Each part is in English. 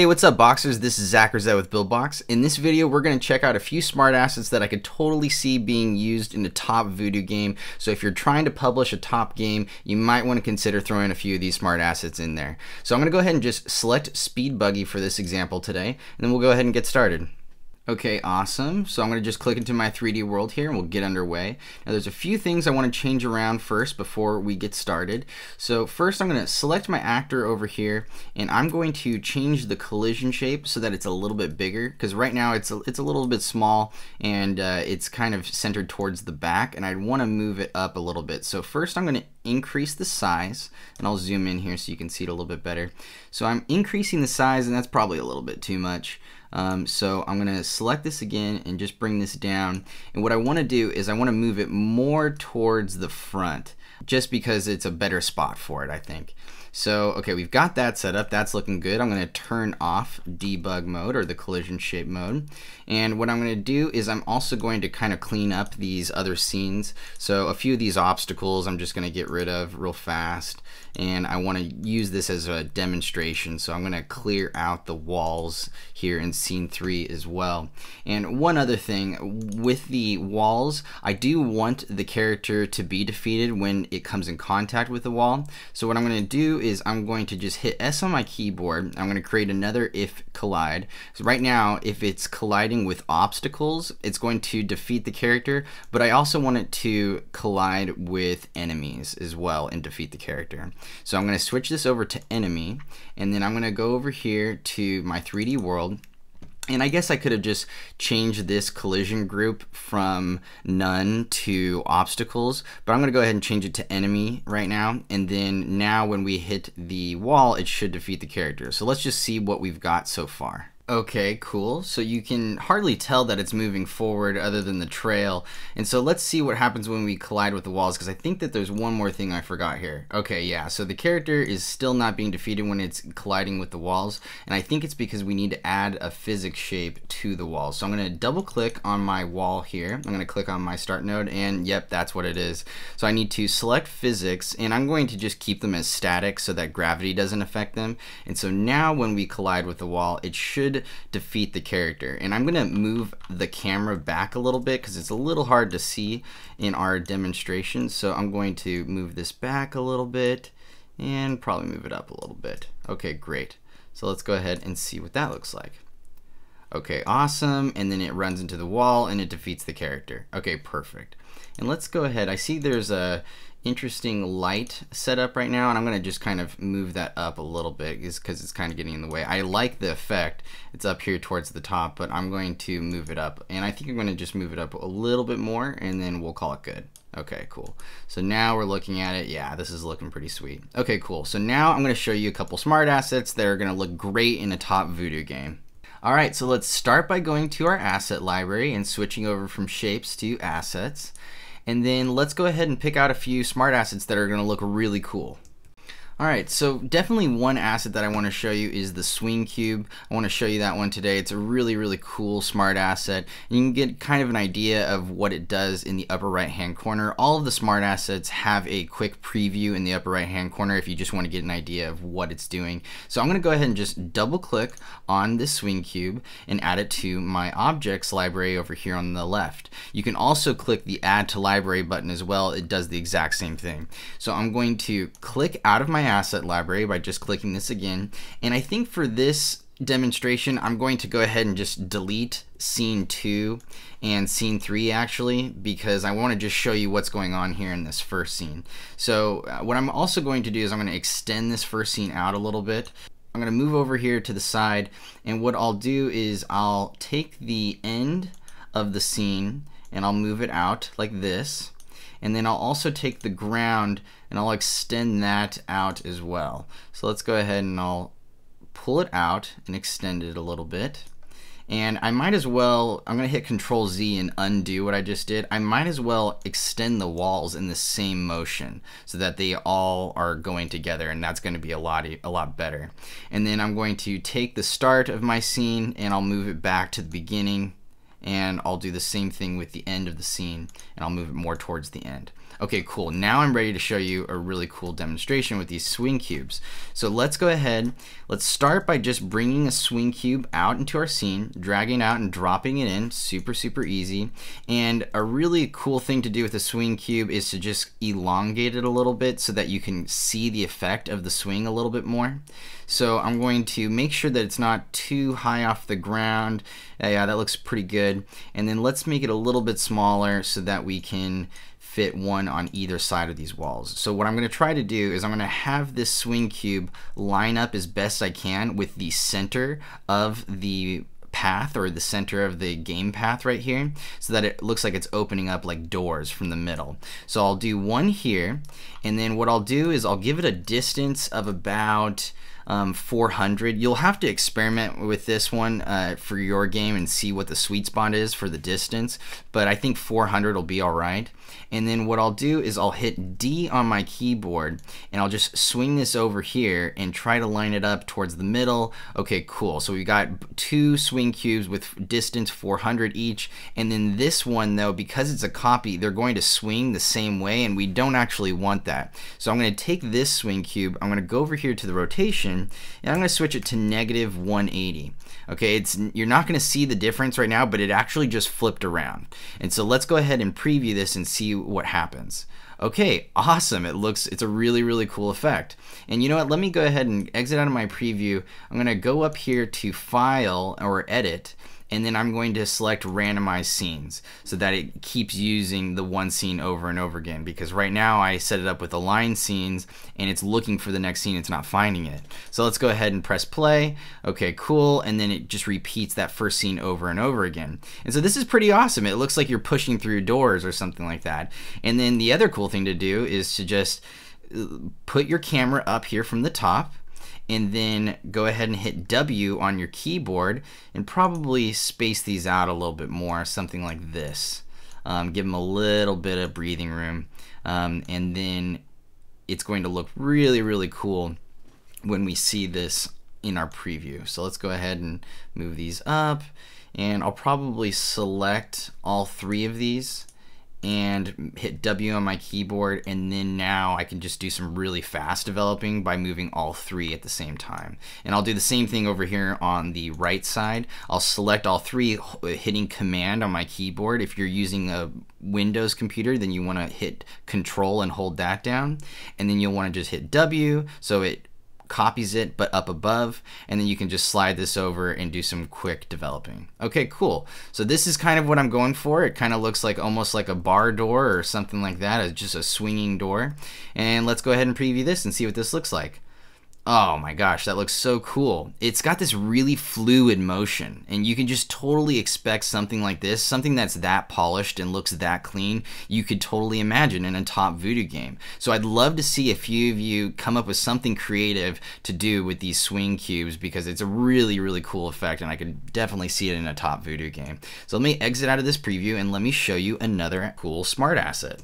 Hey, what's up, Boxers? This is Zach Rosette with Buildbox. In this video, we're going to check out a few smart assets that I could totally see being used in a top Voodoo game. So if you're trying to publish a top game, you might want to consider throwing a few of these smart assets in there. So I'm going to go ahead and just select Speed Buggy for this example today, and then we'll go ahead and get started. Okay, awesome. So I'm going to just click into my 3D world here and we'll get underway. Now there's a few things I want to change around first before we get started. So first I'm going to select my actor over here and I'm going to change the collision shape so that it's a little bit bigger, because right now it's a little bit small and it's kind of centered towards the back, and I want to move it up a little bit. So first I'm going to increase the size, and I'll zoom in here so you can see it a little bit better. So I'm increasing the size, and that's probably a little bit too much. So I'm going to select this again and just bring this down, and what I want to do is I want to move it more towards the front just because it's a better spot for it, I think. So okay, we've got that set up, that's looking good. I'm going to turn off debug mode, or the collision shape mode, and what I'm going to do is I'm also going to kind of clean up these other scenes. So a few of these obstacles I'm just going to get rid of real fast, and I want to use this as a demonstration, so I'm going to clear out the walls here in scene 3 as well. And one other thing with the walls, I do want the character to be defeated when it comes in contact with the wall. So what I'm going to do is I'm going to just hit S on my keyboard. I'm going to create another if collide. So right now, if it's colliding with obstacles, it's going to defeat the character, but I also want it to collide with enemies as well and defeat the character. So I'm going to switch this over to enemy, and then I'm going to go over here to my 3D world. And I guess I could have just changed this collision group from none to obstacles, but I'm going to go ahead and change it to enemy right now. And then now when we hit the wall, it should defeat the character. So let's just see what we've got so far. Okay, cool. So you can hardly tell that it's moving forward other than the trail. And so let's see what happens when we collide with the walls, because I think that there's one more thing I forgot here. Okay, yeah, so the character is still not being defeated when it's colliding with the walls, and I think it's because we need to add a physic shape to the wall. So I'm going to double click on my wall here. I'm going to click on my start node, and yep, that's what it is. So I need to select physics, and I'm going to just keep them as static so that gravity doesn't affect them. And so now when we collide with the wall, it should defeat the character. And I'm going to move the camera back a little bit because it's a little hard to see in our demonstration. So I'm going to move this back a little bit and probably move it up a little bit. Okay, great. So let's go ahead and see what that looks like. Okay, awesome. And then it runs into the wall and it defeats the character. Okay, perfect. And let's go ahead. I see there's a interesting light setup right now, and I'm going to just kind of move that up a little bit because it's kind of getting in the way. I like the effect. It's up here towards the top, but I'm going to move it up, and I think I'm going to just move it up a little bit more, and then we'll call it good. Okay, cool. So now we're looking at it. Yeah, this is looking pretty sweet. Okay, cool. So now I'm going to show you a couple smart assets that are going to look great in a top Voodoo game. Alright, so let's start by going to our asset library and switching over from shapes to assets. And then let's go ahead and pick out a few smart assets that are going to look really cool. Alright, so definitely one asset that I want to show you is the swing cube. I want to show you that one today. It's a really, really cool smart asset. And you can get kind of an idea of what it does in the upper right hand corner. All of the smart assets have a quick preview in the upper right hand corner if you just want to get an idea of what it's doing. So I'm going to go ahead and just double click on this swing cube and add it to my objects library over here on the left. You can also click the add to library button as well. It does the exact same thing. So I'm going to click out of my asset library by just clicking this again, and I think for this demonstration I'm going to go ahead and just delete scene 2 and scene 3 actually, because I want to just show you what's going on here in this first scene. So what I'm also going to do is I'm going to extend this first scene out a little bit. I'm going to move over here to the side, and what I'll do is I'll take the end of the scene and I'll move it out like this. And then I'll also take the ground and I'll extend that out as well. So let's go ahead and I'll pull it out and extend it a little bit. And I might as well, I'm going to hit Control Z and undo what I just did. I might as well extend the walls in the same motion so that they all are going together, and that's going to be a lot better. And then I'm going to take the start of my scene and I'll move it back to the beginning. and I'll do the same thing with the end of the scene, and I'll move it more towards the end. Okay, cool. Now I'm ready to show you a really cool demonstration with these swing cubes. So let's go ahead. Let's start by just bringing a swing cube out into our scene, dragging out and dropping it in. Super, super easy. And a really cool thing to do with a swing cube is to just elongate it a little bit so that you can see the effect of the swing a little bit more. So I'm going to make sure that it's not too high off the ground. Yeah, that looks pretty good. And then let's make it a little bit smaller so that we can fit one on either side of these walls. So what I'm going to try to do is I'm going to have this swing cube line up as best I can with the center of the path, or the center of the game path right here, so that it looks like it's opening up like doors from the middle. So I'll do one here, and then what I'll do is I'll give it a distance of about 400. You'll have to experiment with this one for your game and see what the sweet spot is for the distance, but I think 400 will be all right. And then what I'll do is I'll hit D on my keyboard, and I'll just swing this over here and try to line it up towards the middle. Okay, cool. So we got two swing cubes with distance 400 each, and then this one though, because it's a copy, they're going to swing the same way, and we don't actually want that. So I'm going to take this swing cube, I'm going to go over here to the rotation, and I'm going to switch it to -180. Okay, you're not going to see the difference right now, but it actually just flipped around. And so let's go ahead and preview this and see what happens. Okay, awesome. It's a really, really cool effect. And you know what? Let me go ahead and exit out of my preview. I'm going to go up here to File or Edit, and then I'm going to select randomize scenes so that it keeps using the one scene over and over again, because right now I set it up with aligned scenes and it's looking for the next scene, it's not finding it. So let's go ahead and press play. Okay, cool. And then it just repeats that first scene over and over again. And so this is pretty awesome. It looks like you're pushing through doors or something like that. And then the other cool thing to do is to just put your camera up here from the top, and then go ahead and hit W on your keyboard and probably space these out a little bit more, something like this. Give them a little bit of breathing room, and then it's going to look really, really cool when we see this in our preview. So let's go ahead and move these up, and I'll probably select all three of these and hit W on my keyboard, and then now I can just do some really fast developing by moving all three at the same time. And I'll do the same thing over here on the right side. I'll select all three, hitting Command on my keyboard. If you're using a Windows computer, then you want to hit Control and hold that down, and then you'll want to just hit W so it copies it but up above, and then you can just slide this over and do some quick developing. Okay, cool. So this is kind of what I'm going for. It kind of looks like almost like a bar door or something like that. It's just a swinging door. And let's go ahead and preview this and see what this looks like. Oh my gosh, that looks so cool. It's got this really fluid motion, and you can just totally expect something like this, something that's that polished and looks that clean, you could totally imagine in a top Voodoo game. So I'd love to see a few of you come up with something creative to do with these swing cubes, because it's a really, really cool effect, and I could definitely see it in a top Voodoo game. So let me exit out of this preview and let me show you another cool smart asset.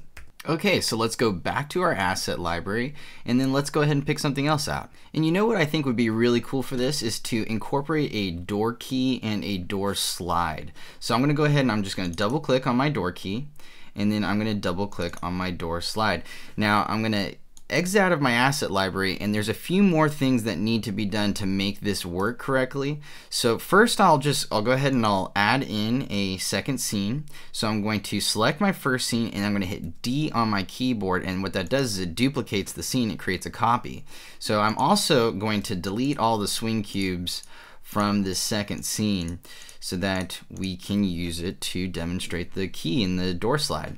Okay, so let's go back to our asset library, and then let's go ahead and pick something else out. And you know what I think would be really cool for this is to incorporate a door key and a door slide. So I'm going to go ahead and I'm just going to double click on my door key, and then I'm going to double click on my door slide. Now I'm going to exit out of my asset library, and there's a few more things that need to be done to make this work correctly. So first I'll go ahead and I'll add in a second scene. So I'm going to select my first scene, and I'm going to hit D on my keyboard, and what that does is it duplicates the scene, it creates a copy. So I'm also going to delete all the swing cubes from this second scene so that we can use it to demonstrate the key in the door slide.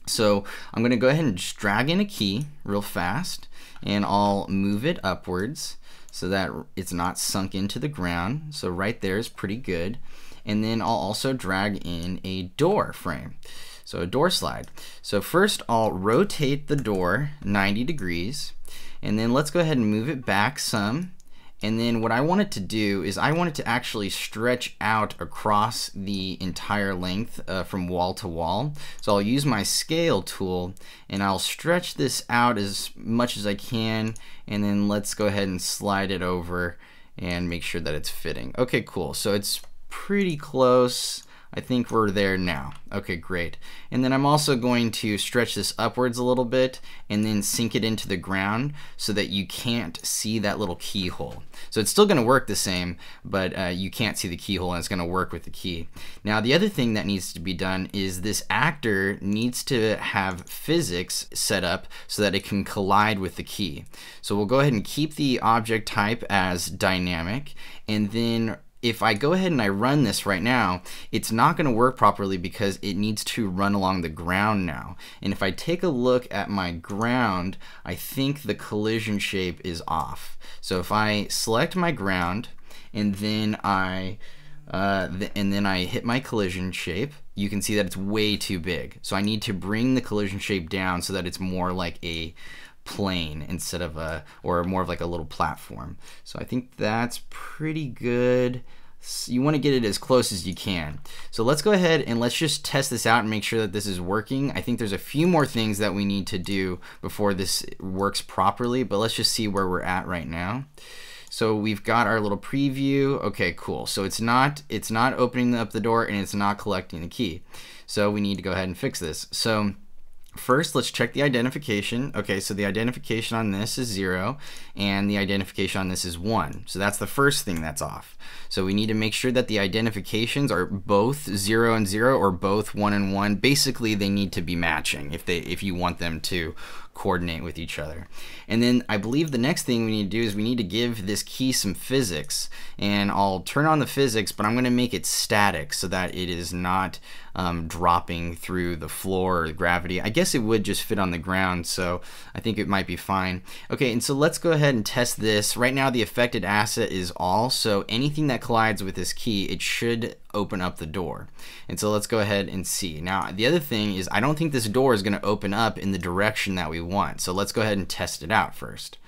So I'm going to go ahead and just drag in a key real fast, and I'll move it upwards so that it's not sunk into the ground. So right there is pretty good. And then I'll also drag in a door frame, so a door slide. So first I'll rotate the door 90 degrees, and then let's go ahead and move it back some. And then what I want it to do is I want it to actually stretch out across the entire length from wall to wall. So I'll use my scale tool, and I'll stretch this out as much as I can, and then let's go ahead and slide it over and make sure that it's fitting. Okay, cool. So it's pretty close. I think we're there now. Okay, great. And then I'm also going to stretch this upwards a little bit and then sink it into the ground so that you can't see that little keyhole. So it's still going to work the same, but you can't see the keyhole, and it's going to work with the key. Now the other thing that needs to be done is this actor needs to have physics set up so that it can collide with the key. So we'll go ahead and keep the object type as dynamic, and then if I go ahead and I run this right now, it's not going to work properly because it needs to run along the ground now. And if I take a look at my ground, I think the collision shape is off. So if I select my ground and then I hit my collision shape, you can see that it's way too big. So I need to bring the collision shape down so that it's more like a plane instead of or more of like a little platform. So I think that's pretty good. You want to get it as close as you can. So let's go ahead and let's just test this out and make sure that this is working. I think there's a few more things that we need to do before this works properly, but let's just see where we're at right now. So we've got our little preview. Okay, cool. So it's not opening up the door and it's not collecting the key. So we need to go ahead and fix this. So first, let's check the identification. Okay, so the identification on this is 0 and the identification on this is 1. So that's the first thing that's off. So we need to make sure that the identifications are both 0 and 0 or both 1 and 1. Basically, they need to be matching if you want them to coordinate with each other. And then I believe the next thing we need to do is we need to give this key some physics, and I'll turn on the physics, but I'm going to make it static so that it is not dropping through the floor or gravity. I guess it would just fit on the ground, so I think it might be fine. Okay, and so let's go ahead and test this. Right now the affected asset is all, so anything that collides with this key, it should open up the door. And so let's go ahead and see. Now the other thing is I don't think this door is going to open up in the direction that we want. So let's go ahead and test it out first.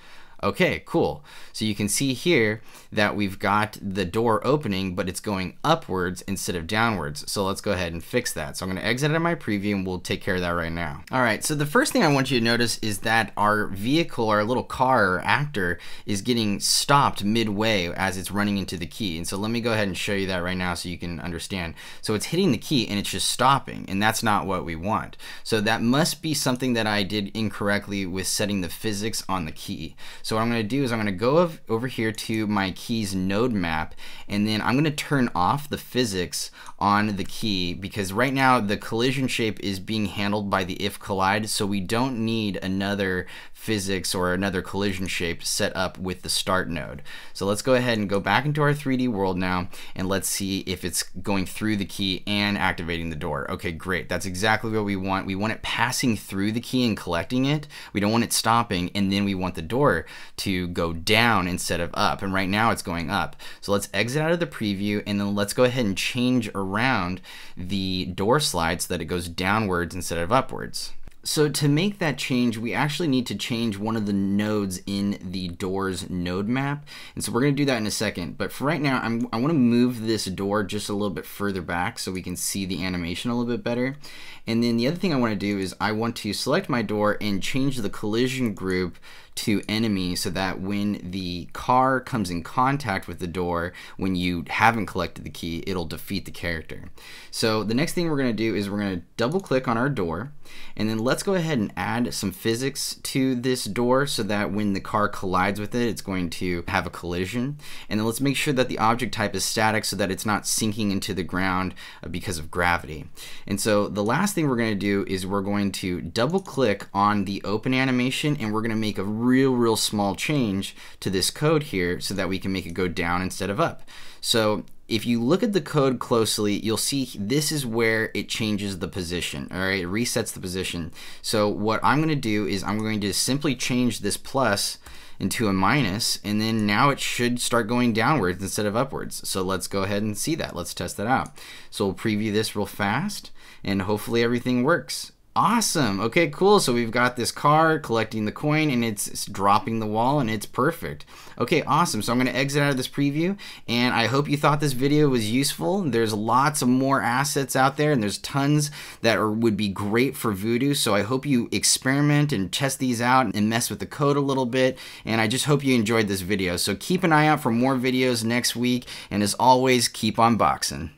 Okay, cool. So you can see here that we've got the door opening, but it's going upwards instead of downwards. So let's go ahead and fix that. So I'm going to exit out of my preview and we'll take care of that right now. All right, so the first thing I want you to notice is that our vehicle, our little car or actor, is getting stopped midway as it's running into the key. And so let me go ahead and show you that right now so you can understand. So it's hitting the key and it's just stopping, and that's not what we want. So that must be something that I did incorrectly with setting the physics on the key. So what I'm going to do is I'm going to go over here to my keys node map, and then I'm going to turn off the physics on the key because right now the collision shape is being handled by the if collide, so we don't need another physics or another collision shape set up with the start node. So let's go ahead and go back into our 3D world now, and let's see if it's going through the key and activating the door. Okay, great. That's exactly what we want. We want it passing through the key and collecting it. We don't want it stopping, and then we want the door to go down instead of up, and right now it's going up. So let's exit out of the preview, and then let's go ahead and change around the door slide so that it goes downwards instead of upwards. So to make that change, we actually need to change one of the nodes in the door's node map. And so we're going to do that in a second. But for right now, I want to move this door just a little bit further back so we can see the animation a little bit better. And then the other thing I want to do is I want to select my door and change the collision group to enemy so that when the car comes in contact with the door, when you haven't collected the key, it'll defeat the character. So the next thing we're going to do is we're going to double click on our door, and then let's go ahead and add some physics to this door so that when the car collides with it, it's going to have a collision. And then let's make sure that the object type is static so that it's not sinking into the ground because of gravity. And so the last thing we're going to do is we're going to double click on the open animation, and we're going to make a real small change to this code here so that we can make it go down instead of up. So if you look at the code closely, you'll see this is where it changes the position. All right, it resets the position. So what I'm going to do is I'm going to simply change this plus into a minus, and then now it should start going downwards instead of upwards. So let's go ahead and see that. Let's test that out. So we'll preview this real fast, and hopefully everything works. Awesome. Okay, cool. So we've got this car collecting the coin, and it's dropping the wall, and it's perfect. Okay, awesome. So I'm going to exit out of this preview, and I hope you thought this video was useful. There's lots of more assets out there, and there's tons that would be great for Voodoo. So I hope you experiment and test these out and mess with the code a little bit. And I just hope you enjoyed this video. So keep an eye out for more videos next week. And as always, keep on boxing.